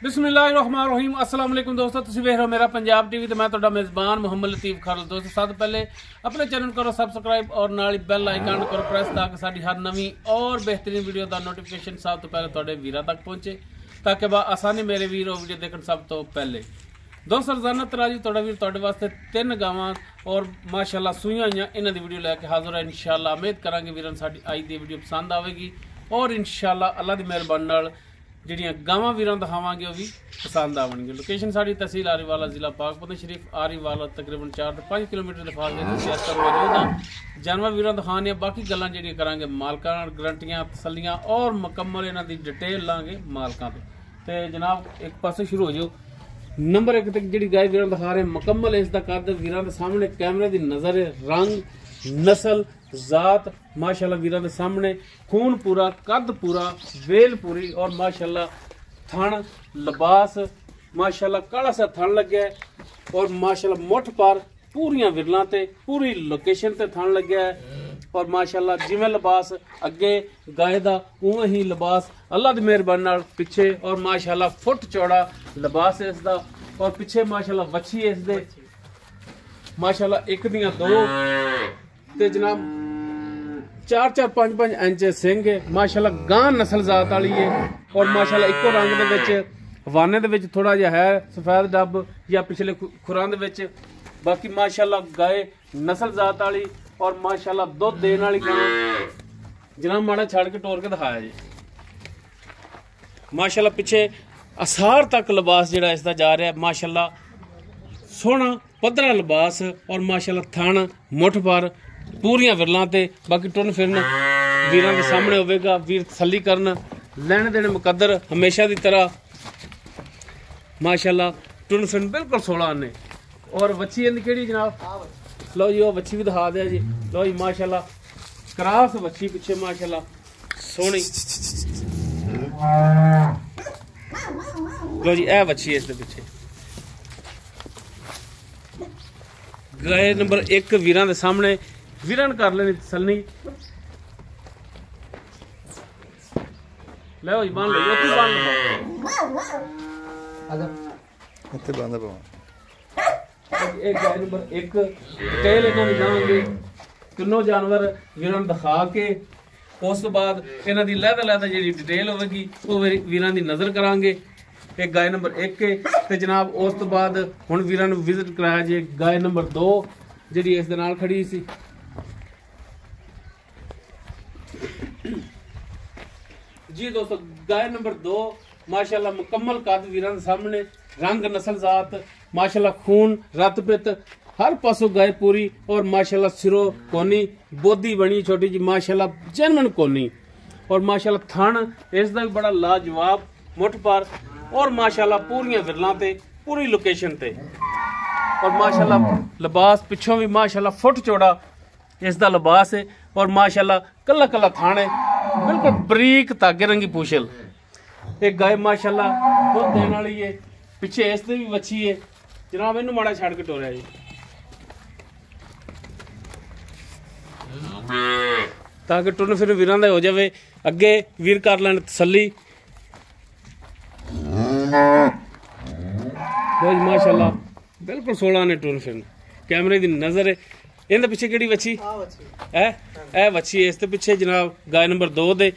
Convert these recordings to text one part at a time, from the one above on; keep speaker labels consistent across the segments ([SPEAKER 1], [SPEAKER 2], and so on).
[SPEAKER 1] बिस्मिल्लाहिर्रहमानिर्रहीम अस्सलाम वालेकुम दोस्तों, तुसीं वेख रहे हो मेरा पंजाब टीवी तो मैं तुहाडा मेज़बान मुहम्मद लतीफ़ खालिद। दोस्तों सब पहले अपने चैनल करो सबसक्राइब और नाल बैल आइकन करो प्रेस ताकि साडी हर नवी और बेहतरीन वीडियो का नोटिफिकेशन सब तो पहले तुहाडे वीरां तक पहुंचे ताकि आसानी मेरे वीर वीडियो देखने सब तो पहले। दोस्तों रोजाना तराजी तुहाडा वीर तुहाडे वास्ते 3 गावां और माशाअल्लाह सूईयां होईयां इन्हां दी वीडियो लैके हाज़र है। इंशाअल्लाह उम्मीद करांगे वीरां साडी अज दी वीडियो पसंद आवेगी और इंशाअल्लाह अल्लाह दी मेहरबानी नाल ਜਿਹੜੀਆਂ ਗਾਵਾਂ ਵੀਰਾਂ ਦਿਖਾਵਾਂਗੇ ਉਹ ਵੀ ਪਸੰਦ ਆਵਣਗੇ। ਲੋਕੇਸ਼ਨ ਸਾਡੀ ਤਹਿਸੀਲ ਆਰੀਵਾਲਾ ਜ਼ਿਲ੍ਹਾ ਪਾਕਪਤਨ ਸ਼ਰੀਫ ਆਰੀਵਾਲਾ ਤਕਰੀਬਨ 4 ਤੋਂ 5 ਕਿਲੋਮੀਟਰ ਦੇ ਫਾਸਲੇ ਤੇ ਸਿਆਸਤ ਮੌਜੂਦ ਆ। ਜਾਨਵਰ ਵੀਰਾਂ ਦਿਖਾਣੇ ਬਾਕੀ ਗੱਲਾਂ ਜਿਹੜੀਆਂ ਕਰਾਂਗੇ ਮਾਲਕਾਂ ਨਾਲ ਗਰੰਟੀਆਂ ਤਸੱਲੀਆਂ ਔਰ ਮੁਕੰਮਲ ਇਹਨਾਂ ਦੀ ਡਿਟੇਲ ਲਾਂਗੇ ਮਾਲਕਾਂ ਤੋਂ। ਤੇ ਜਨਾਬ ਇੱਕ ਪਾਸੇ ਸ਼ੁਰੂ ਹੋ ਜਾਓ। ਨੰਬਰ 1 ਤੇ ਜਿਹੜੀ ਗਾय ਵੀਰਾਂ ਦਿਖਾ ਰਹੇ ਮੁਕੰਮਲ ਇਸ ਦਾ ਕੱਦ ਵੀਰਾਂ ਦੇ ਸਾਹਮਣੇ ਕੈਮਰੇ ਦੀ ਨਜ਼ਰ ਹੈ, ਰੰਗ ਨਸਲ जात माशाल्लाह वीरां दे सामने खून पूरा कद पूरा वेल पूरी और माशाल्लाह थन लिबास माशाल्लाह काला सा थन लग्या है और माशाल्लाह मुठ पर पूरियां विरलां ते पूरी लोकेशन ते थन लग्या है और माशाल्लाह जिवें लिबास अगे गाय दा उवें ही लिबास अल्लाह दी मेहरबानी नाल पिछे और माशाल्लाह फुट चौड़ा लिबास है इसदा और पिछे माशाल्लाह वच्छी है इस दे माशाल्लाह एक दियां दो ते जनाब 4-4 5-5 इंच सिंह है माशाल्लाह गां नस्ल जात वाली है और माशाल्लाह इको रंग दे विच वाने दे विच थोड़ा जिहा है सफेद डब या पिछले खुरां दे विच। बाकी माशाल्लाह गाय नस्ल जात वाली और माशाल्लाह दुध देने वाली गां। जनाब माड़ा छड़ के टोर के दिखाया जी। माशाल्लाह पिछे असार तक लिबास जिहड़ा इसदा जा रहा है माशाल्लाह सोहना पद्धरा लिबास और माशाल्लाह थन मुठ पर पूरियां विरलां ते बाकी टुन फिरन वीरां दे सामने होवेगा। वीर तसल्ली करन लैण देण मुकद्दर हमेशा दी तरह माशाल्लाह टुन फिरन बिल्कुल 16 आने और वच्छी इहदी केड़ी जनाब? लो जी वो वच्छी भी दिखा दिया जी। लो जी माशाल्लाह क्रास वच्छी पिछे माशाल्लाह सोहनी। लो जी ए वच्छी इस दे पिछे गाय नंबर 1 वीरां दे सामने वीरां कर लेनी तसल्ली। ले जी बांध लो तू बांध लो
[SPEAKER 2] ਇੱਥੇ ਬੰਦ ਪਾਵਾਂ।
[SPEAKER 1] एक गाय नंबर 1 डिटेल ਇਹਨਾਂ ਦੀ ਜਾਵਾਂਗੇ ਤਿੰਨੋਂ ਜਾਨਵਰ ਵੀਰਾਂ ਨੂੰ ਦਿਖਾ ਕੇ ਉਸ ਤੋਂ ਬਾਅਦ ਇਹਨਾਂ ਦੀ ਲਹਿਦਾ ਜਿਹੜੀ ਡਿਟੇਲ ਹੋਵੇਗੀ ਉਹ ਵੀਰਾਂ ਦੀ ਨਜ਼ਰ ਕਰਾਂਗੇ। एक गाय नंबर 1 ਤੇ ਜਨਾਬ ਉਸ ਤੋਂ ਬਾਅਦ ਹੁਣ ਵੀਰਾਂ ਨੂੰ ਵਿਜ਼ਿਟ ਕਰਾਇਆ ਜੇ गाय नंबर 2 ਜਿਹੜੀ ਇਸ ਦੇ ਨਾਲ ਖੜੀ ਸੀ। जी दोस्तों गाय नंबर 2 माशाल्लाह मुकम्मल कद वीरां दे सामने रंग नस्ल जात माशाल्लाह खून रत पित हर पासों गाय पूरी और माशाल्लाह सिरो कोनी बोधी बनी छोटी जी माशाल्लाह जेन्युइन कोनी और माशाल्लाह थन इसदा भी बड़ा लाजवाब मुठ पर और माशाल्लाह पूरियां विरलां ते पूरी लोकेशन ते और माशाल्लाह लिबास पिछों भी माशाल्लाह फुट चौड़ा इसदा लिबास है और माशाल्लाह कला कला थान है बिल्कुल बरीक धागे रंगी पूछल। एक गाय माशाल्लाह दुध देने वाली है पिछे इसते भी वच्छी है। जनाब इनू माड़ा छड़ के टोरिया जी ताकि टुन फिर वीरां दा हो जाए अगे वीर कर लैन तसल्ली। माशाल्लाह बिल्कुल 16 ने टुन फिर कैमरे की नजर है। इहदे पिछे केड़ी वच्छी ए वच्छी इस ते पिछे जनाब गाय नंबर 2 दे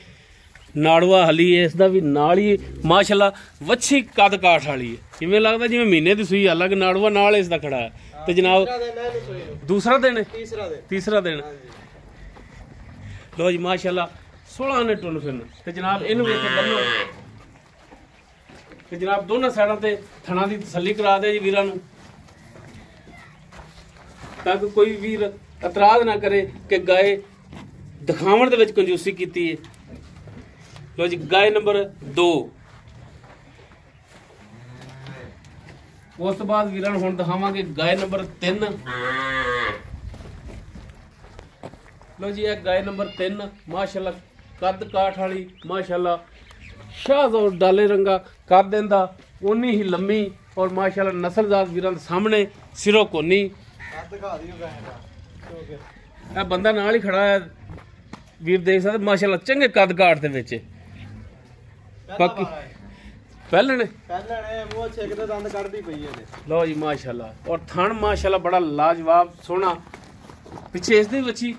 [SPEAKER 1] नाड़वा हली है इसदा भी नाल ही माशाल्लाह वच्छी कद काठ वाली है। इवें लगदा जिवें महीने दी सूई अलग नाड़वा नाल इसदा खड़ा है। ते जनाब दूसरा दिन तीसरा दिन लो जी माशाल्लाह 16 ने टुन फिरन ते जनाब इहनू वेख के बन्नो ते जनाब दोनों साइडां ते थणा दी तसल्ली करा दे जी वीरां नू ताकि कोई वीर इतराज ना करे कि गाय दिखावन दे विच कंजूसी कीती है। लो जी गाय नंबर 2 उस तो बाद वीरां नूं हुण दिखावांगे गाय नंबर 3। लो जी एक गाय नंबर 3 माशाल्लाह कद काठ वाली माशाल्लाह शाहजोर डाले रंगा कर देंदा उन्नी ही लम्मी और माशाल्लाह नस्लजात वीरां दे सामने सिरों कोनी बंदा नाल ही खड़ा है वीर देख सकते माशाल्लाह चंगे कद काठ दे विच। बाकी ਪਹਿਲਣ
[SPEAKER 3] ਮੂੰਹ ਛੇਕਦੇ ਦੰਦ ਕੱਢਦੀ ਪਈ ਇਹਦੇ।
[SPEAKER 1] ਲਓ ਜੀ ਮਾਸ਼ਾਅੱਲਾ, ਔਰ ਥਣ ਮਾਸ਼ਾਅੱਲਾ ਬੜਾ ਲਾਜਵਾਬ ਸੋਹਣਾ। ਪਿੱਛੇ ਇਸ ਦੇ ਬੱਚੀ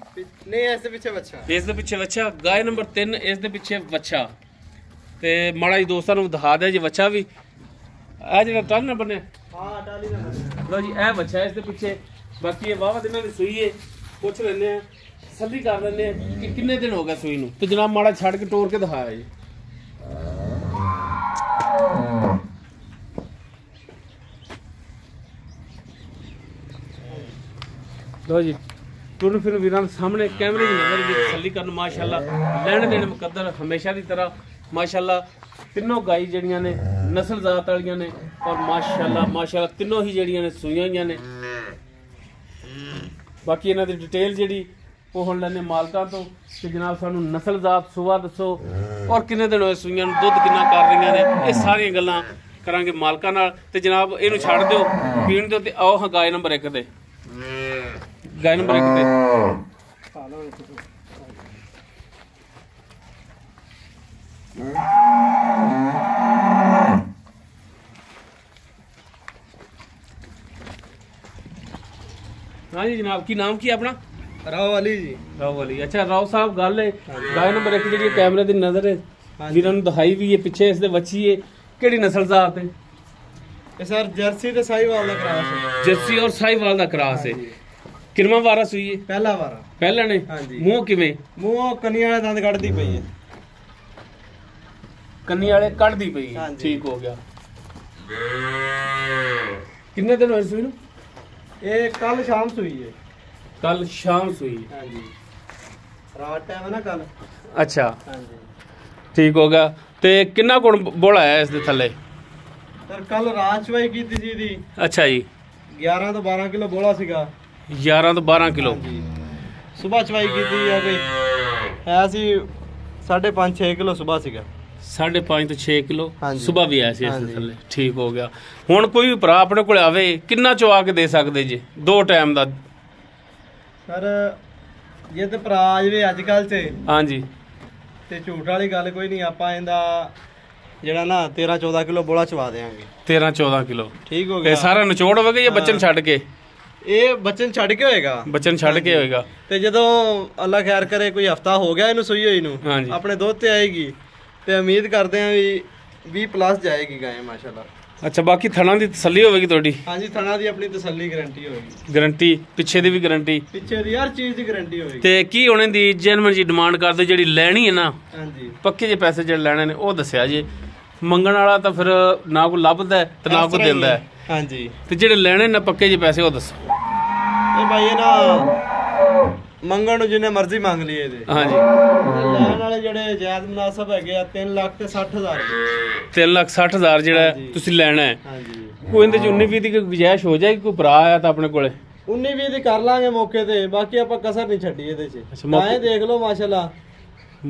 [SPEAKER 3] ਨਹੀਂ, ਇਸ ਦੇ ਪਿੱਛੇ ਬੱਚਾ,
[SPEAKER 1] ਇਸ ਦੇ ਪਿੱਛੇ ਬੱਚਾ। ਗਾਇ ਨੰਬਰ 3 ਇਸ ਦੇ ਪਿੱਛੇ ਬੱਚਾ। ਤੇ ਮਾੜਾ ਜੀ ਦੋਸਤਾਂ ਨੂੰ ਦਿਖਾ ਦਿਆ ਜੀ ਬੱਚਾ ਵੀ। ਇਹ ਜਿਹੜਾ ਟਲ ਨਾ ਬਣਿਆ,
[SPEAKER 3] ਹਾਂ ਟਾਲੀ ਦਾ ਬੱਚਾ।
[SPEAKER 1] ਲਓ ਜੀ ਇਹ ਬੱਚਾ ਇਸ ਦੇ ਪਿੱਛੇ। ਬਾਕੀ ਇਹ ਵਾਵਾ ਦਿਨਾਂ ਦੀ ਸੂਈ ਹੈ। ਪੁੱਛ ਲੈਂਦੇ ਆ, ਤਸੱਲੀ ਕਰ ਲੈਂਦੇ ਆ ਕਿ ਕਿੰਨੇ ਦਿਨ ਹੋ ਗਏ ਸੂਈ ਨੂੰ। ਤੇ ਜਨਾਬ ਮਾੜਾ ਛੱਡ ਕੇ ਟੋਰ ਕੇ ਦਿਖਾਇਆ ਜੀ। ਲਓ ਜੀ ਟੁਰਨ ਫਿਰ ਵੀਰਾਂ ਦੇ ਸਾਹਮਣੇ ਕੈਮਰੇ ਦੀ ਨਜ਼ਰ ਦੀ ਤਸੱਲੀ ਕਰਨ। ਮਾਸ਼ਾਅੱਲਾ ਲੈਣ ਦੇਣ ਮੁਕੱਦਰ ਹਮੇਸ਼ਾ ਦੀ ਤਰ੍ਹਾਂ। ਮਾਸ਼ਾਅੱਲਾ ਤਿੰਨੋਂ ਗਾਈ ਜਿਹੜੀਆਂ ਨੇ ਨਸਲ ਜ਼ਾਤ ਵਾਲੀਆਂ ਨੇ। ਔਰ ਮਾਸ਼ਾਅੱਲਾ ਤਿੰਨੋਂ ਹੀ ਜਿਹੜੀਆਂ ਨੇ ਸੂਈਆਂ ਹੋਈਆਂ ਨੇ। ਬਾਕੀ ਇਹਨਾਂ ਦੀ ਡਿਟੇਲ ਜਿਹੜੀ ਉਹ ਹੁਣ ਲੈਣੇ ਮਾਲਕਾਂ ਤੋਂ ਕਿ ਜਨਾਬ ਸਾਨੂੰ ਨਸਲ ਜ਼ਾਤ ਸੁਆ ਦੱਸੋ ਔਰ ਕਿੰਨੇ ਦਿਨ ਹੋਏ ਸੂਈਆਂ ਨੂੰ, ਦੁੱਧ ਕਿੰਨਾ ਕਰ ਰਹੀਆਂ ਨੇ। ਇਹ ਸਾਰੀਆਂ ਗੱਲਾਂ ਕਰਾਂਗੇ ਮਾਲਕਾਂ ਨਾਲ। ਤੇ ਜਨਾਬ ਇਹਨੂੰ ਛੱਡ ਦਿਓ ਪੀਣ ਦਿਓ ਤੇ ਆਓ ਹਾਂ ਗਾਇ ਨੰਬਰ 1 ਤੇ। ਗਾਇ ਨੰਬਰ 1 ਤੇ हाँ जी जनाब, की नाम की अपना?
[SPEAKER 3] ਰਾਓ ਵਾਲੀ ਜੀ।
[SPEAKER 1] राव वाली। अच्छा राव साहब गल है गाय नंबर 1 जी कैमरे की नजर है ਵੀਰਾਂ ਨੂੰ ਦਿਖਾਈ ਵੀ ਹੈ ਪਿੱਛੇ ਇਸ ਦੇ ਬੱਚੀ ਹੈ। ਕਿਹੜੀ ਨਸਲ ਜ਼ਾਤ ਹੈ
[SPEAKER 3] ਇਹ ਸਰ ਜਰਸੀ ਤੇ ਸਾਹੀਵਾਲ ਦਾ ਕਰਾਸ ਹੈ।
[SPEAKER 1] ਜਰਸੀ ਔਰ ਸਾਹੀਵਾਲ ਦਾ ਕਰਾਸ ਹੈ। ਕਿੰਨਾ ਵਾਰਾ ਸੂਈ ਹੈ?
[SPEAKER 3] ਪਹਿਲਾ ਵਾਰਾ।
[SPEAKER 1] ਪਹਿਲਾਂ ਨੇ। ਮੂੰਹ ਕਿਵੇਂ?
[SPEAKER 3] ਮੂੰਹ ਕੰਨੀ ਵਾਲੇ ਦੰਦ ਕੱਢਦੀ ਪਈ ਹੈ।
[SPEAKER 1] ਕੰਨੀ ਵਾਲੇ ਕੱਢਦੀ ਪਈ ਹੈ। ਠੀਕ ਹੋ ਗਿਆ। ਕਿੰਨੇ ਦਿਨ ਹੋਏ ਸੂਈ ਨੂੰ?
[SPEAKER 3] ਇਹ ਕੱਲ ਸ਼ਾਮ ਸੂਈ ਹੈ।
[SPEAKER 1] ਕੱਲ ਸ਼ਾਮ ਸੂਈ ਹੈ।
[SPEAKER 3] ਹਾਂਜੀ ਰਾਤ ਟਾਈਮ ਹੈ ਨਾ ਕੱਲ।
[SPEAKER 1] ਅੱਛਾ
[SPEAKER 3] ਹਾਂਜੀ
[SPEAKER 1] ਠੀਕ ਹੋ ਗਿਆ। ਤੇ ਕਿੰਨਾ ਗੁਣ ਬੋਲ ਆਇਆ ਇਸ ਦੇ ਥੱਲੇ?
[SPEAKER 3] ਸਰ ਕੱਲ ਰਾਤ ਚਵਾਈ ਕੀਤੀ ਸੀ ਦੀ।
[SPEAKER 1] ਅੱਛਾ ਜੀ
[SPEAKER 3] 11 ਤੋਂ 12 ਕਿਲੋ ਬੋਲਾ ਸੀਗਾ।
[SPEAKER 1] 11 ਤੋਂ 12 ਕਿਲੋ।
[SPEAKER 3] ਹਾਂਜੀ ਸਵੇਰ ਚਵਾਈ ਕੀਤੀ ਆ ਕੋਈ ਹੈ ਸੀ 5.5 6 ਕਿਲੋ ਸਵੇਰ ਸੀਗਾ।
[SPEAKER 1] 5.5 ਤੋਂ 6 ਕਿਲੋ ਸਵੇਰ ਵੀ ਆਇਆ ਸੀ ਇਸ ਦੇ ਥੱਲੇ। ਠੀਕ ਹੋ ਗਿਆ। ਹੁਣ ਕੋਈ ਵੀ ਭਰਾ ਆਪਣੇ ਕੋਲ ਆਵੇ ਕਿੰਨਾ ਚਵਾ ਕੇ ਦੇ ਸਕਦੇ ਜੀ 2 ਟਾਈਮ ਦਾ? ਸਰ
[SPEAKER 3] ਜੇ ਤੇ ਭਰਾ ਆ ਜਾਵੇ ਅੱਜ ਕੱਲ ਤੇ
[SPEAKER 1] ਹਾਂਜੀ
[SPEAKER 3] ਤੇ ਝੂਠ ਵਾਲੀ ਗੱਲ ਕੋਈ ਨਹੀਂ। ਆਪਾਂ ਇਹਦਾ ਜਿਹੜਾ ਨਾ 13-14 ਕਿਲੋ ਬੋਲਾ ਚਵਾ ਦੇਾਂਗੇ।
[SPEAKER 1] 13-14 ਕਿਲੋ
[SPEAKER 3] ਠੀਕ ਹੋ ਗਿਆ।
[SPEAKER 1] ਇਹ ਸਾਰਾ ਨਿਚੋੜ ਹੋਵੇਗਾ ਜਾਂ ਬੱਚਨ ਛੱਡ ਕੇ?
[SPEAKER 3] ਇਹ ਬੱਚਨ ਛੱਡ ਕੇ ਹੋਏਗਾ।
[SPEAKER 1] ਬੱਚਨ ਛੱਡ ਕੇ ਹੋਏਗਾ।
[SPEAKER 3] ਤੇ ਜਦੋਂ ਅੱਲਾ ਖੈਰ ਕਰੇ ਕੋਈ ਹਫਤਾ ਹੋ ਗਿਆ ਇਹਨੂੰ ਸੂਈ ਹੋਈ ਨੂੰ ਆਪਣੇ ਦੁੱਧ ਤੇ ਆਏਗੀ ਤੇ ਉਮੀਦ ਕਰਦੇ ਆਂ ਵੀ 20+ ਜਾਏਗੀ ਗਾਂ ਮਾਸ਼ਾਅੱਲਾ।
[SPEAKER 1] ਅੱਛਾ ਬਾਕੀ ਥਣਾ ਦੀ ਤਸੱਲੀ ਹੋਵੇਗੀ ਤੁਹਾਡੀ?
[SPEAKER 3] ਹਾਂਜੀ ਥਣਾ ਦੀ ਆਪਣੀ ਤਸੱਲੀ ਗਾਰੰਟੀ ਹੋਏਗੀ।
[SPEAKER 1] ਗਾਰੰਟੀ ਪਿੱਛੇ ਦੀ ਵੀ ਗਾਰੰਟੀ? ਪਿੱਛੇ
[SPEAKER 3] ਦੀ ਹਰ ਚੀਜ਼ ਦੀ ਗਾਰੰਟੀ ਹੋਏਗੀ।
[SPEAKER 1] ਤੇ ਕੀ ਉਹਨਾਂ ਦੀ ਜੈਨੂਇਨ ਜੀ ਡਿਮਾਂਡ ਕਰਦੇ ਜਿਹੜੀ ਲੈਣੀ ਹੈ ਨਾ?
[SPEAKER 3] ਹਾਂਜੀ
[SPEAKER 1] ਪੱਕੇ ਜੇ ਪੈਸੇ ਜਿਹੜੇ ਲੈਣੇ ਨੇ ਉਹ ਦੱਸਿਆ ਜੇ। ਮੰਗਣ ਵਾਲਾ ਤਾਂ ਫਿਰ ਨਾ ਕੋਈ ਲੱਭਦਾ ਤੇ ਨਾ ਕੋਈ ਦਿੰਦਾ ਹੈ।
[SPEAKER 3] ਹਾਂਜੀ
[SPEAKER 1] ਤੇ ਜਿਹੜੇ ਲੈਣੇ ਨੇ ਪੱਕੇ ਜੇ ਪੈਸੇ ਉਹ ਦੱਸੋ।
[SPEAKER 3] ਇਹ ਭਾਈ ਇਹ ਨਾ ਮੰਗਣ ਨੂੰ ਜਿੰਨੇ ਮਰਜ਼ੀ ਮੰਗ ਲਈਏ ਇਹਦੇ।
[SPEAKER 1] ਹਾਂਜੀ
[SPEAKER 3] ਲੈਣ ਵਾਲੇ ਜਿਹੜੇ ਜਾਇਜ਼ ਮੁਨਾਸਬ ਹੈਗੇ ਆ 3,60,000
[SPEAKER 1] 3,60,000 ਜਿਹੜਾ ਤੁਸੀਂ ਲੈਣਾ ਹੈ।
[SPEAKER 3] ਹਾਂਜੀ
[SPEAKER 1] ਕੋਈ ਇਹਦੇ ਚ 19-20 ਦੀ ਗੁੰਜਾਇਸ਼ ਹੋ ਜਾਏਗੀ? ਕੋਈ ਭਰਾ ਆਇਆ ਤਾਂ ਆਪਣੇ ਕੋਲੇ
[SPEAKER 3] 19-20 ਦੀ ਕਰ ਲਾਂਗੇ ਮੌਕੇ ਤੇ। ਬਾਕੀ ਆਪਾਂ ਕਸਰ ਨਹੀਂ ਛੱਡੀ ਇਹਦੇ ਚ। ਗਾਂ ਦੇਖ ਲਓ ਮਾਸ਼ਾਅੱਲਾ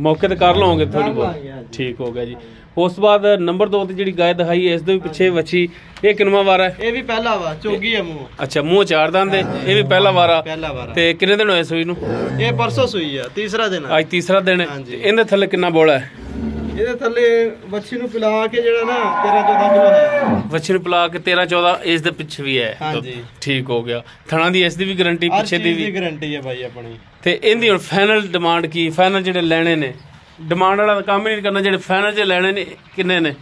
[SPEAKER 1] ਮੌਕੇ ਤੇ ਕਰ ਲਵਾਂਗੇ ਥੋੜੀ ਬਹੁਤ। ਠੀਕ ਹੋ ਗਿਆ ਜੀ। ਉਸ ਤੋਂ ਬਾਅਦ ਨੰਬਰ 2 ਤੇ ਜਿਹੜੀ ਗਾਇ ਦਿਖਾਈ ਇਸ ਦੇ ਵੀ ਪਿੱਛੇ ਵੱਛੀ, ਇਹ ਕਿੰਨਵਾਂ ਵਾਰਾ ਹੈ? ਇਹ
[SPEAKER 3] ਵੀ ਪਹਿਲਾ ਵਾ। ਚੋਗੀ ਹੈ ਮੂੰਹ।
[SPEAKER 1] ਅੱਛਾ ਮੂੰਹ 4 ਦੰਦ ਹੈ। ਇਹ ਵੀ ਪਹਿਲਾ ਵਾਰਾ।
[SPEAKER 3] ਪਹਿਲਾ ਵਾਰਾ।
[SPEAKER 1] ਤੇ ਕਿੰਨੇ ਦਿਨ ਹੋਏ ਸੂਈ ਨੂੰ?
[SPEAKER 3] ਇਹ ਪਰਸੋਂ ਸੂਈ ਆ। ਤੀਸਰਾ ਦਿਨ।
[SPEAKER 1] ਅੱਜ ਤੀਸਰਾ ਦਿਨ ਹੈ। ਇਹਦੇ ਥੱਲੇ ਕਿੰਨਾ ਬੋਲਾ ਹੈ?
[SPEAKER 3] ਇਹਦੇ ਥੱਲੇ ਵੱਛੀ ਨੂੰ ਪਿਲਾ ਕੇ ਜਿਹੜਾ ਨਾ 13-14 ਕਿਲੋ ਹੈ।
[SPEAKER 1] ਵੱਛੀ ਨੂੰ ਪਿਲਾ ਕੇ 13-14 ਇਸ ਦੇ ਪਿੱਛੇ ਵੀ ਹੈ।
[SPEAKER 3] ਹਾਂਜੀ
[SPEAKER 1] ਠੀਕ ਹੋ ਗਿਆ। ਥਣਾ ਦੀ ਇਸ ਦੀ ਵੀ ਗਾਰੰਟੀ ਪਿੱਛੇ ਦੀ ਵੀ
[SPEAKER 3] ਗਾਰੰਟੀ ਹੈ ਭਾਈ ਆਪਣੀ।
[SPEAKER 1] ਤੇ ਇਹਦੀ ਹੁਣ ਫਾਈਨਲ ਡਿਮਾਂਡ ਕੀ? ਫਾਈਨਲ ਜਿਹੜੇ ਲੈਣੇ ਨੇ ਡਿਮਾਂਡ ਵਾਲਾ ਕੰਮ ਹੀ ਨਹੀਂ ਕਰਨਾ। ਜਿਹੜੇ ਫਾਈਨਲ ਜੇ ਲੈਣੇ ਨੇ ਕਿੰਨੇ ਨੇ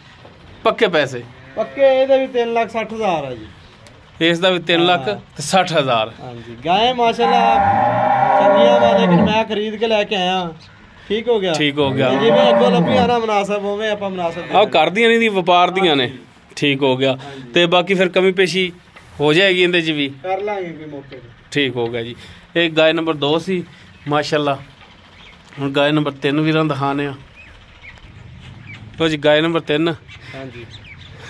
[SPEAKER 1] ਪੱਕੇ ਪੈਸੇ?
[SPEAKER 3] ਪੱਕੇ ਇਹਦੇ ਵੀ 3,60,000 ਆ ਜੀ।
[SPEAKER 1] ਇਸ ਦਾ ਵੀ 3,60,000।
[SPEAKER 3] ਹਾਂਜੀ ਗਾਏ ਮਾਸ਼ਾਅੱਲਾ ਚੰਗੀਆਂ ਵਾ ਲੇਕਿਨ ਮੈਂ ਖਰੀਦ ਕੇ ਲੈ ਕੇ ਆਇਆ। ਠੀਕ ਹੋ ਗਿਆ।
[SPEAKER 1] ਠੀਕ ਹੋ ਗਿਆ।
[SPEAKER 3] ਜਿਵੇਂ ਅੱਗੋਂ ਲੱਭੀਆਂ ਨਾ ਮੁਨਾਸਬ ਹੋਵੇ ਆਪਾਂ ਮੁਨਾਸਬ
[SPEAKER 1] ਆਹ ਕਰਦੀਆਂ ਨਹੀਂ ਦੀ ਵਪਾਰ ਦੀਆਂ ਨੇ। ਠੀਕ ਹੋ ਗਿਆ। ਤੇ ਬਾਕੀ ਫਿਰ ਕਮੀ ਪੇਸ਼ੀ ਹੋ ਜਾਏਗੀ ਇਹਦੇ ਚ ਵੀ
[SPEAKER 3] ਕਰ ਲਾਂਗੇ ਕੋਈ ਮੌਕੇ ਤੇ।
[SPEAKER 1] ਠੀਕ ਹੋ ਗਿਆ ਜੀ। ਇਹ ਗਾਇ ਨੰਬਰ 2 ਸੀ ਮਾਸ਼ਾਅੱਲਾ। ਹੁਣ ਗਾਇ ਨੰਬਰ 3 ਵੀਰਾਂ ਦਿਖਾਣੇ ਆ। ਲੋ ਜੀ ਗਾਇ ਨੰਬਰ 3।
[SPEAKER 3] ਹਾਂਜੀ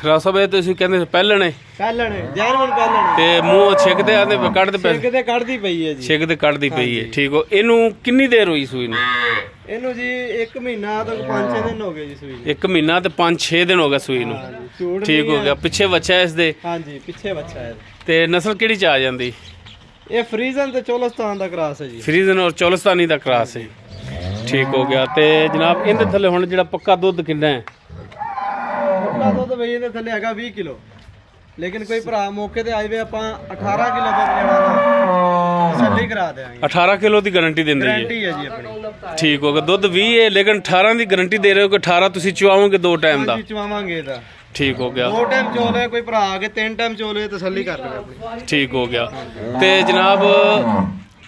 [SPEAKER 1] ਰਾਓ ਸਾਹਿਬ ਇਹ ਤੁਸੀਂ ਕਹਿੰਦੇ ਪਹਿਲਣੇ
[SPEAKER 3] ਜੈਨੂਇਨ ਪਹਿਲਣੇ ਤੇ
[SPEAKER 1] ਮੂੰਹ ਛਿੱਕਦੇ ਆਂਦੇ ਕੱਢਦੇ ਪਏ?
[SPEAKER 3] ਛਿੱਕਦੇ ਕੱਢਦੀ ਪਈ ਹੈ ਜੀ।
[SPEAKER 1] ਛਿੱਕਦੇ ਕੱਢਦੀ ਪਈ ਹੈ। ਠੀਕ ਹੋ। ਇਹਨੂੰ ਕਿੰਨੀ ਦੇਰ ਹੋਈ ਸੂਈ ਨੂੰ?
[SPEAKER 3] ਇਹਨੂੰ ਜੀ 1 ਮਹੀਨਾ ਤੋਂ 5-6 ਦਿਨ ਹੋ ਗਏ ਜੀ ਸੂਈ ਨੂੰ।
[SPEAKER 1] 1 ਮਹੀਨਾ ਤੇ 5-6 ਦਿਨ ਹੋ ਗਏ ਸੂਈ ਨੂੰ। ਠੀਕ ਹੋ ਗਿਆ। ਪਿੱਛੇ ਬੱਚਾ ਇਸ ਦੇ?
[SPEAKER 3] ਹਾਂਜੀ ਪਿੱਛੇ ਬੱਚਾ ਹੈ।
[SPEAKER 1] ਤੇ ਨਸਲ ਕਿਹੜੀ ਚ ਆ ਜਾਂਦੀ?
[SPEAKER 3] ਇਹ ਫਰੀਜ਼ਨ ਤੇ ਚੋਲਸਤਾਨ ਦਾ ਕਰਾਸ ਹੈ ਜੀ।
[SPEAKER 1] ਫਰੀਜ਼ਨ ਔਰ ਚੋਲਸਤਾਨੀ ਦਾ ਕਰਾਸ ਹੈ। ਠੀਕ ਹੋ ਗਿਆ। ਤੇ ਜਨਾਬ ਇਹਦੇ ਥੱਲੇ ਹੁਣ ਜਿਹੜਾ ਪੱਕਾ ਦੁੱਧ ਕਿੰਨਾ ਹੈ?
[SPEAKER 3] ਪੂਰਾ ਦੁੱਧ ਬਈ ਇਹਦੇ ਥੱਲੇ ਹੈਗਾ 20 ਕਿਲੋ ਲੇਕਿਨ ਕੋਈ ਭਰਾ ਮੌਕੇ ਤੇ ਆਏ ਵੇ ਆਪਾਂ 18 ਕਿਲੋ ਦੁੱਧ ਲੈਣਾ ਤਸੱਲੀ ਕਰਾ ਦੇਵਾਂਗੇ
[SPEAKER 1] 18 ਕਿਲੋ ਦੀ ਗਾਰੰਟੀ ਦਿੰਦੇ
[SPEAKER 3] ਗਾਰੰਟੀ ਹੈ ਜੀ ਆਪਣੀ
[SPEAKER 1] ਠੀਕ ਹੋ ਗਿਆ ਦੁੱਧ 20 ਹੈ ਲੇਕਿਨ 18 ਦੀ ਗਾਰੰਟੀ ਦੇ ਰਹੇ ਹੋ ਕਿ 18 ਤੁਸੀਂ ਚੁਆਓਗੇ 2 ਟਾਈਮ ਦਾ
[SPEAKER 3] ਹਾਂਜੀ ਚਵਾਵਾਂਗੇ ਇਹਦਾ
[SPEAKER 1] ਠੀਕ ਹੋ ਗਿਆ
[SPEAKER 3] 2 ਟਾਈਮ ਚੋਲੇ ਕੋਈ ਭਰਾ ਆ ਕੇ 3 ਟਾਈਮ ਚੋਲੇ ਤਸੱਲੀ ਕਰ ਲਵੇ ਆਪਣੀ
[SPEAKER 1] ਠੀਕ ਹੋ ਗਿਆ ਤੇ ਜਨਾਬ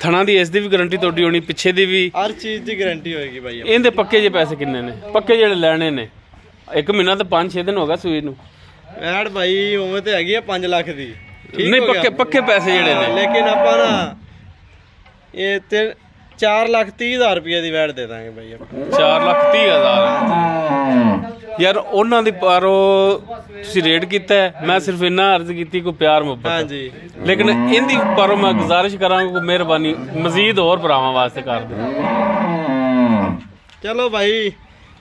[SPEAKER 1] ਥਣਾ ਦੀ ਇਸ ਦੀ ਵੀ ਗਾਰੰਟੀ ਤੁਹਾਡੀ ਹੋਣੀ ਪਿੱਛੇ ਦੀ ਵੀ
[SPEAKER 3] ਹਰ ਚੀਜ਼ ਦੀ ਗਾਰੰਟੀ ਹੋਏਗੀ ਬਾਈ
[SPEAKER 1] ਇਹਦੇ ਪੱਕੇ ਜੇ ਪੈਸੇ ਕਿੰਨੇ ਨੇ ਪੱਕੇ ਜਿਹੜੇ ਲੈਣੇ ਨੇ 1 ਮਹੀਨਾ ਤੇ 5-6 ਦਿਨ ਹੋ ਗਿਆ ਸੂਈ ਨੂੰ
[SPEAKER 3] ਐਡ ਭਾਈ ਉਵੇਂ ਤੇ ਹੈਗੀ ਆ 5 ਲੱਖ ਦੀ
[SPEAKER 1] ਨਹੀਂ ਪੱਕੇ ਪੈਸੇ ਜਿਹੜੇ ਨੇ
[SPEAKER 3] ਲੇਕਿਨ ਆਪਾਂ ਨਾ ਇਹ ਤੇ 4,30,000 ਰੁਪਏ ਦੀ ਵੈਟ ਦੇ ਦਾਂਗੇ ਬਾਈ ਆਪਾਂ
[SPEAKER 1] 4,30,000 ਯਾਰ ਉਹਨਾਂ ਦੀ ਪਾਰੋ ਤੁਸੀਂ ਰੇਟ ਕੀਤਾ ਮੈਂ ਸਿਰਫ ਇੰਨਾ ਅਰਜ਼ ਕੀਤੀ ਕੋਈ ਪਿਆਰ ਮੁਹੱਬਤ
[SPEAKER 3] ਹਾਂਜੀ
[SPEAKER 1] ਲੇਕਿਨ ਇਹਦੀ ਪਾਰੋ ਮੈਂ ਗੁਜ਼ਾਰਿਸ਼ ਕਰਾਂਗਾ ਕੋਈ ਮਿਹਰਬਾਨੀ ਮਜ਼ੀਦ ਹੋਰ ਭਰਾਵਾਂ ਵਾਸਤੇ ਕਰ ਦੇ
[SPEAKER 3] ਚਲੋ ਭਾਈ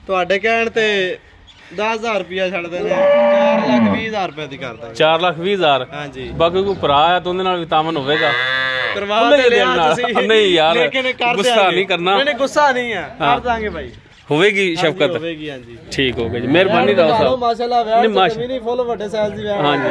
[SPEAKER 3] ਤੁਹਾਡੇ ਕਹਿਣ ਤੇ 10,000 ਰੁਪਇਆ ਛੱਡਦੇ ਨੇ 4,20,000 ਰੁਪਏ ਦੀ ਕਰਦਾ
[SPEAKER 1] 4,20,000
[SPEAKER 3] ਹਾਂਜੀ
[SPEAKER 1] ਬਾਕੀ ਕੋਈ ਭਰਾ ਆ ਤਾਂ ਉਹਦੇ ਨਾਲ ਵੀ ਤਾਮਨ ਹੋਵੇਗਾ
[SPEAKER 3] ਕਰਵਾ ਦੇ ਲਿਆ ਤੁਸੀਂ
[SPEAKER 1] ਨਹੀਂ ਯਾਰ
[SPEAKER 3] ਲੇਕਿਨ
[SPEAKER 1] ਗੁੱਸਾ ਨਹੀਂ ਕਰਨਾ
[SPEAKER 3] ਨਹੀਂ ਗੁੱਸਾ ਨਹੀਂ ਆ ਕਰ ਦਾਂਗੇ ਭਾਈ
[SPEAKER 1] ਹੋਵੇਗੀ ਸ਼ਫਕਤ
[SPEAKER 3] ਹੋਵੇਗੀ ਹਾਂਜੀ
[SPEAKER 1] ਠੀਕ ਹੋ ਗਿਆ ਜੀ ਮਿਹਰਬਾਨੀ ਰਾਓ ਸਾਹਿਬ
[SPEAKER 3] ਮਾਸ਼ਾਅੱਲਾ ਵੈਟ ਨਹੀਂ ਫੁੱਲ ਵੱਡੇ ਸਾਈਜ਼ ਦੀ ਵੈਟ
[SPEAKER 1] ਹਾਂਜੀ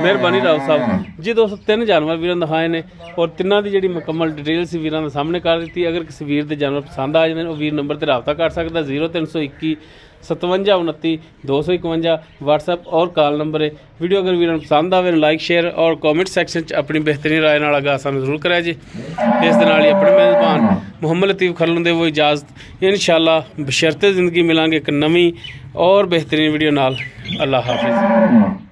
[SPEAKER 1] ਮਿਹਰਬਾਨੀ ਰਾਓ ਸਾਹਿਬ ਜੀ ਦੋਸਤੋ 3 ਜਾਨਵਰ ਵੀਰਾਂ ਦਿਖਾਏ ਨੇ ਔਰ ਤਿੰਨਾਂ ਦੀ ਜਿਹੜੀ ਮੁਕੰਮਲ ਡਿਟੇਲ ਸੀ ਵੀਰਾਂ ਦੇ ਸਾਹਮਣੇ ਕਰ ਦਿੱਤੀ ਅਗਰ ਕਿਸੇ ਵੀਰ ਦੇ ਜਾਨਵਰ ਪਸੰਦ ਆ ਜਾਂਦੇ ਨੇ ਉਹ ਵੀਰ ਨੰਬਰ ਤੇ ਰਾਬਤਾ ਕਰ ਸਕਦਾ 0321 5729 251 WhatsApp और कॉल नंबर है वीडियो अगर वीडियो पसंद आए लाइक शेयर और कमेंट सैक्शन अपनी बेहतरीन राय नाल आगाह सानू जरूर करा जी इस दे नाल ही अपने मेज़बान मुहम्मद लतीफ़ खरल दे वो इजाज़त इंशाअल्लाह बशर्ते ज़िंदगी मिलांगे एक नवी और बेहतरीन वीडियो नाल अल्लाह हाफिज़।